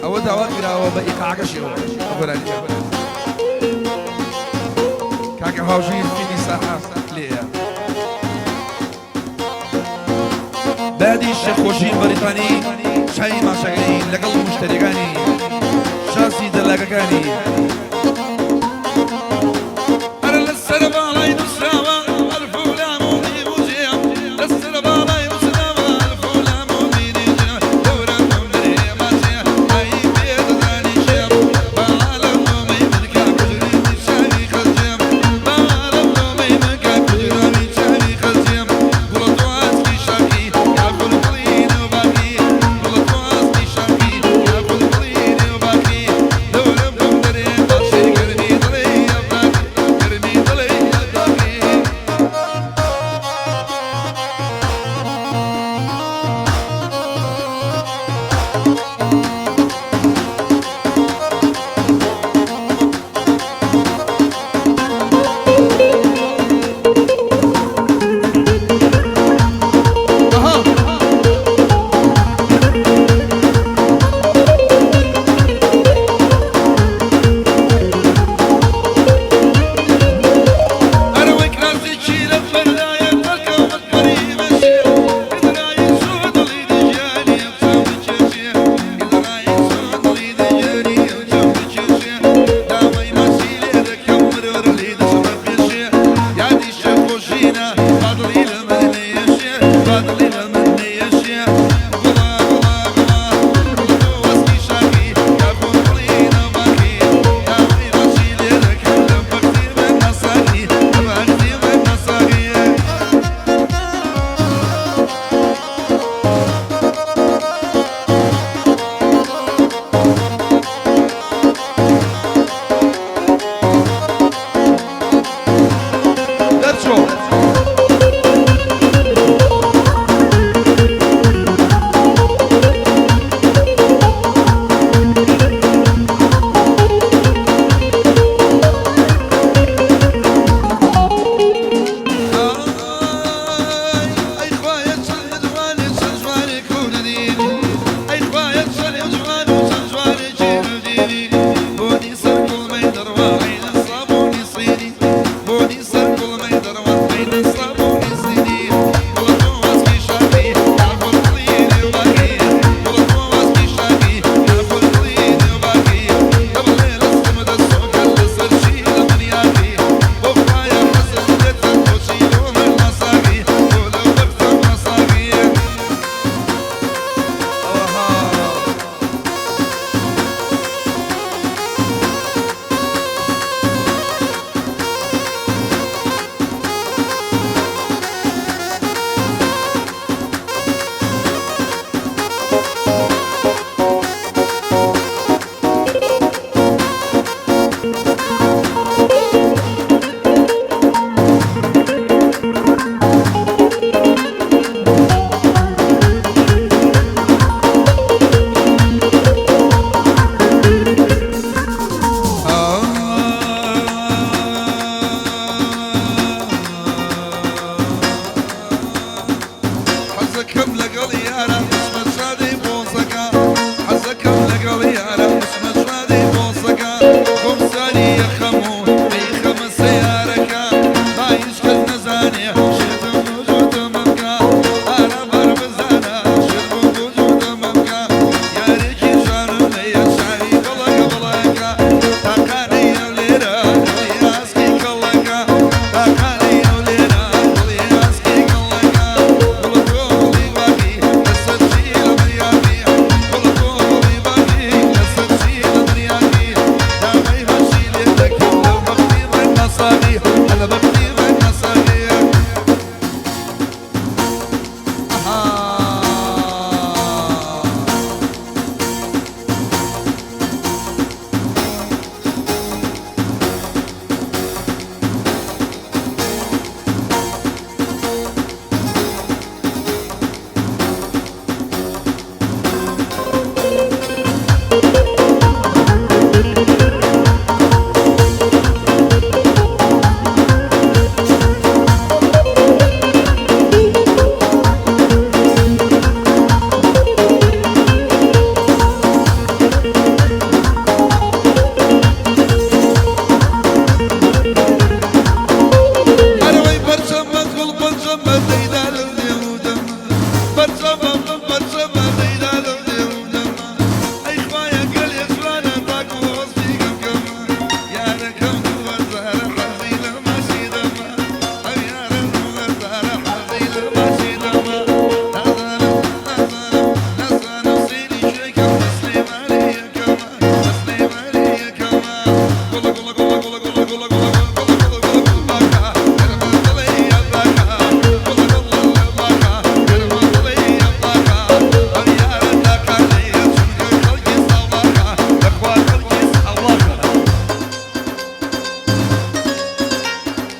ئەوە داوا کراوە بە ئیقاعەکەشیەوە ئەوەرانی کاکە هاوژین فیلی ساحە لێیە بادی شەخۆشی بەریتانی چای ماشەکەی لەگەڵ مشتریەکانی شاسی دەلاگەکانی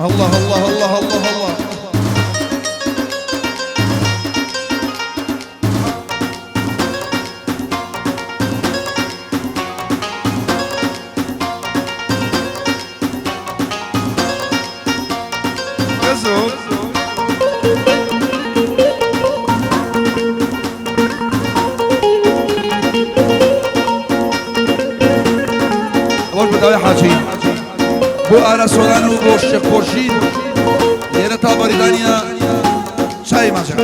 الله الله الله الله الله غزو أول بداية حاجي بو آرا سولانو بو شيخ خورشید ليرة بريطانيا شاي ماجا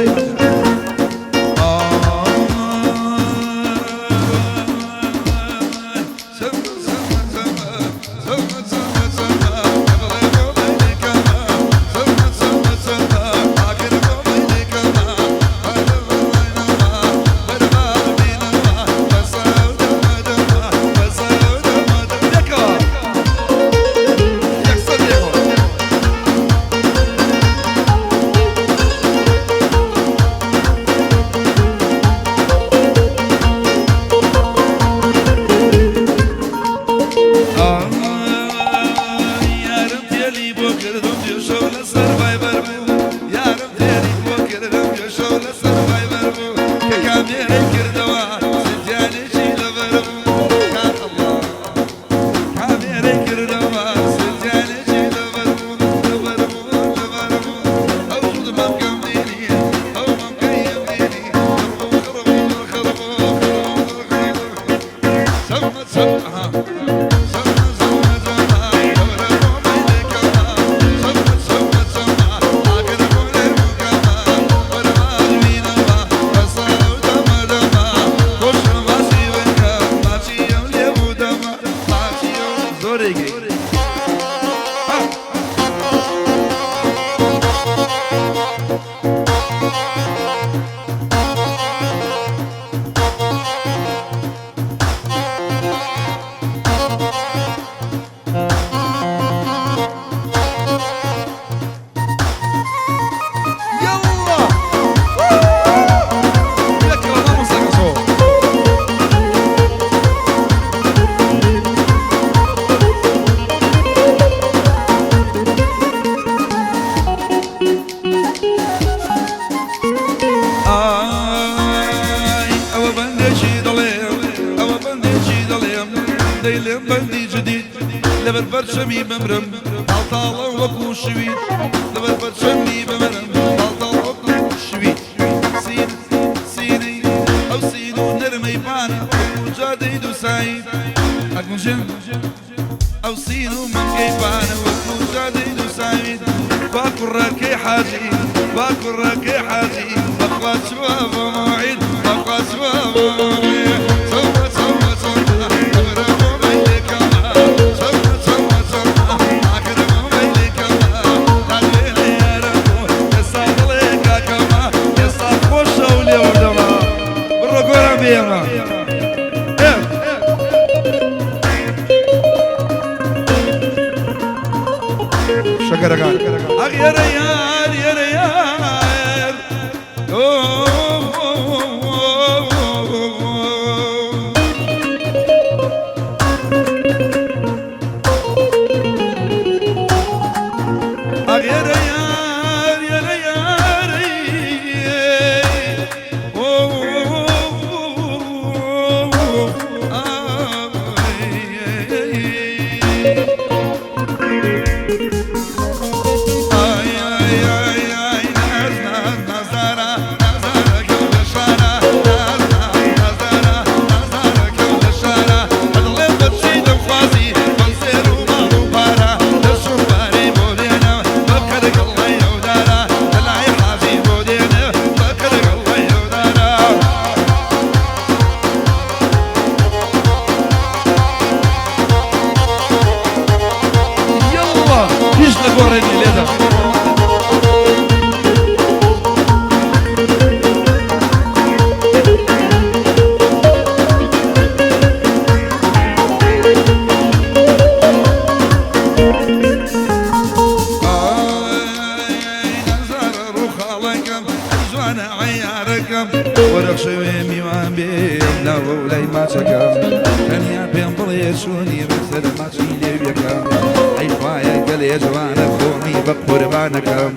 ديلم بندي جديد لبربر شمي بمرم طالطالة وكو شويد لبربر شمي بمرم طالطالة وكو شويد سين سيني أو سينو نرمي بانا وجاديد وسعيد أكون جن أو سينو من كيبانا وكو جاديد وسعيد باكو راكي حاجي باكو راكي حاجي بقى شباب موعد بقى شباب موعد شكرا يا ريال يا ريال يا ريال يا ريال ay ay باباكم جوانا عياركم ورخشوي ميوان بيم ناو ولاي ماتكم كان بين بليشوني بسر ماتشي ليبيكم اي خوايا قال يا جوانا خوني بقربانكم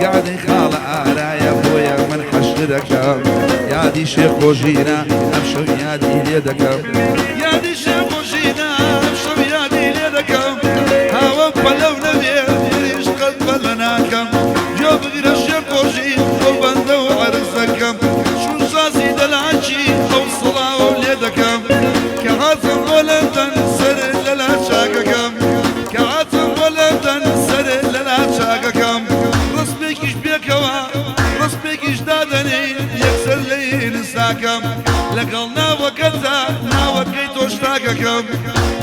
قاعد يخال آرايا بويا من حشركم يا دي شيخ وجينا امشو يا دي ليدكم يا دي شيخ وجينا امشو يا دي ليدكم هاو بلو نبي يريش قد بلناكم جو بغير الشيخ وجين وبندو عرسكم شو شاسي دلعشي او صلاة وليدكم كعاصم ولدا سر للا شاككم كعاصم ولدا سر للا شاككم رسمك ايش بيكوا رسمك ايش دادني يكسر لي نساكم لقل ناوكتا ناوكيت اشتاككم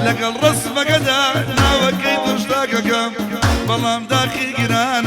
لقل رسمك دا ناوكيت اشتاككم بلام داخل جنان